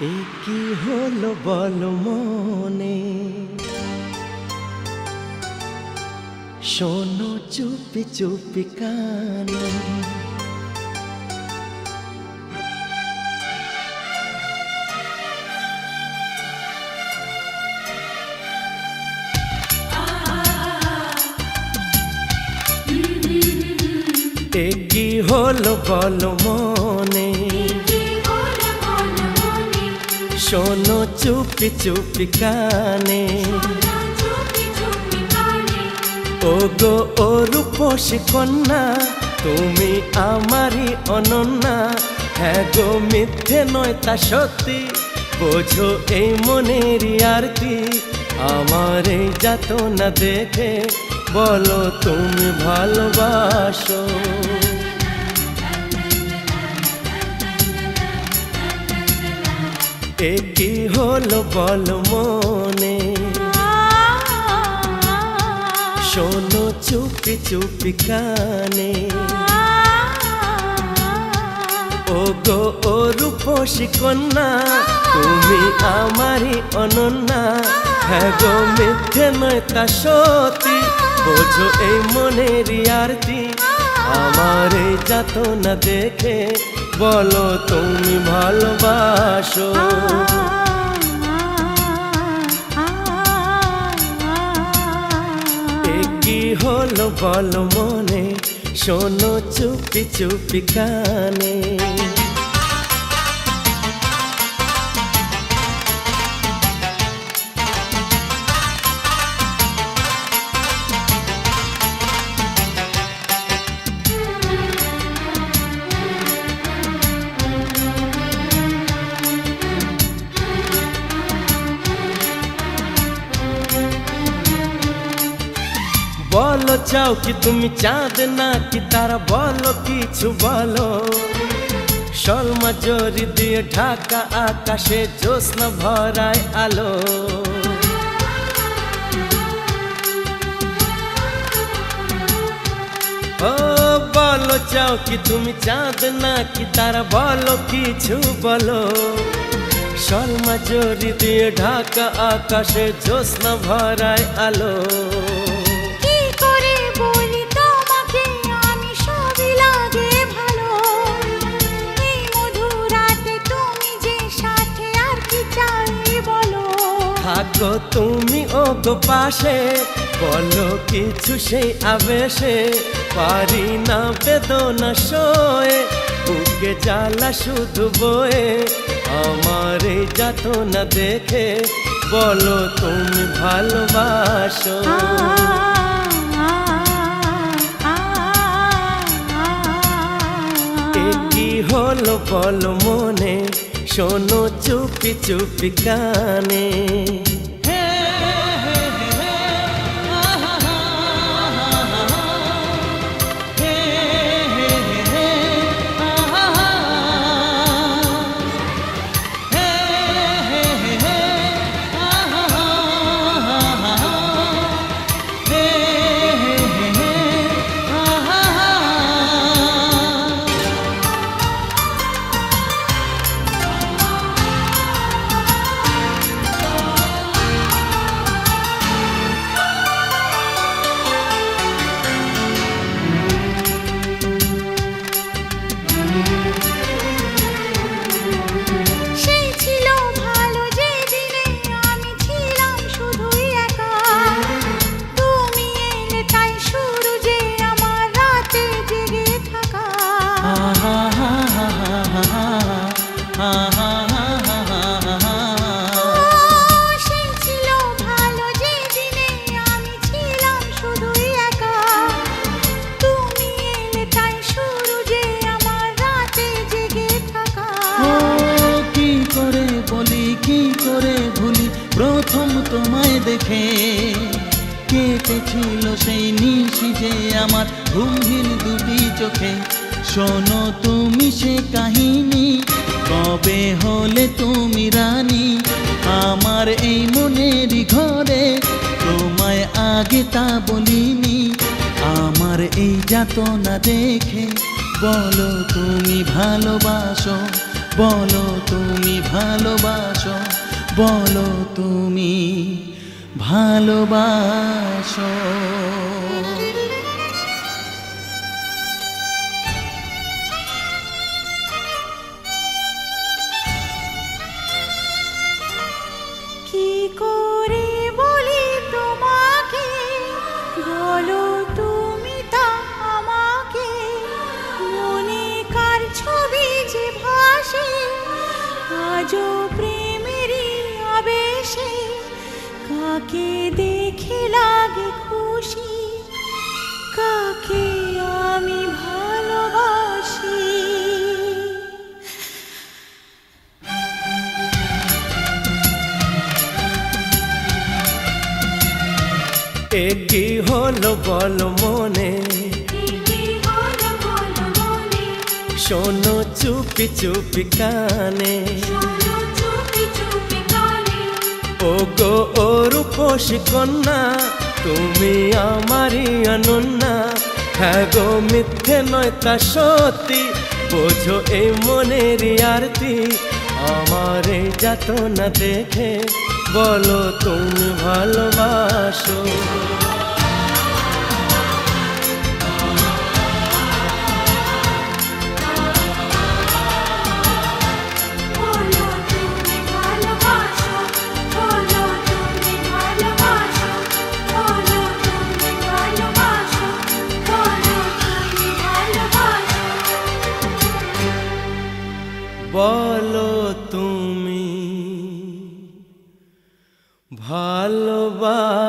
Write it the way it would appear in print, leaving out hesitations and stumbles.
এ কি হলো বলো মনে, শোনো চুপি চুপি কানে। এ কি হলো বলো মনে, শোনো চুপি চুপি কানে। ও গো ও রূপসী কন্যা, তুমি আমারই অনন্যা। হ্যাঁ গো মিথ্যে নয় তা সত্যি, বোঝো এই মনেরই আরতি। আমার এই যাতনা দেখে বলো তুমি ভালোবাসো। এ কি হলো বলো মনে, শোনো চুপি চুপি কানে। ও গো ও রূপসী কন্যা, তুমি আমারই অনন্যা। হ্যাঁ গো মিথ্যে নয় তা সত্যি, বোঝো এই মনেরই আরতি। আমার এই যাতনা দেখে বলো তুমি ভালোবাসো। এ কি হলো বলো মনে, শোনো চুপি চুপি কানে। বলো চাও কি তুমি চাঁদ না কি তারা, বলো কিছু বলো। শর্মা জরি দিয়ে ঢাকা আকাশে জ্যোৎস্না ভরায় আলো। ও বলো চাও কি তুমি চাঁদ না কি তারা, বলো কিছু বলো। শর্মা জরি দিয়ে ঢাকা আকাশে জ্যোৎস্না ভরায় আলো। থাকো তুমি ও গো পাশে, বলো কিছু সেই আবেশে। পারি না বেদনা সয়ে, বুকে জ্বালা শুধু বয়ে। আমার এই যাতনা দেখে বলো তুমি ভালোবাসো। এ কি হলো বলো মনে, শোনো চুপি চুপি কানে। প্রথম তোমায় দেখে কেটেছিল সেই নিশি যে আমার ঘুমহীন দুটি চোখে। শোনো তুমি সে কাহিনী, কবে হলে তুমি রানী আমার এই মনেরই ঘরে। তোমায় আগে তা বলিনি, আমার এই যাতনা দেখে বলো তুমি ভালোবাসো। বলো তুমি ভালোবাসো, বলো তুমি ভালোবাসো। কি করে বলি তোমাকে, বলো তুমি তা আমাকে। মনে কার ছবি যে ভাসে আজও প্রেমেরই আবেশে। কাকে দেখে লাগে খুশি, কাকে আমি ভালোবাসি। কি হলো বলো মনে, শোনো চুপি চুপি কানে। ও গো ও রূপসী কন্যা, তুমি আমারই অনন্যা। হ্যাঁ গো মিথ্যে নয় তা সত্যি, বোঝো এই মনের আরতি। আমার এই যাতনা দেখে বলো তুমি ভালোবাসো। বলো তুমি ভালোবাসো।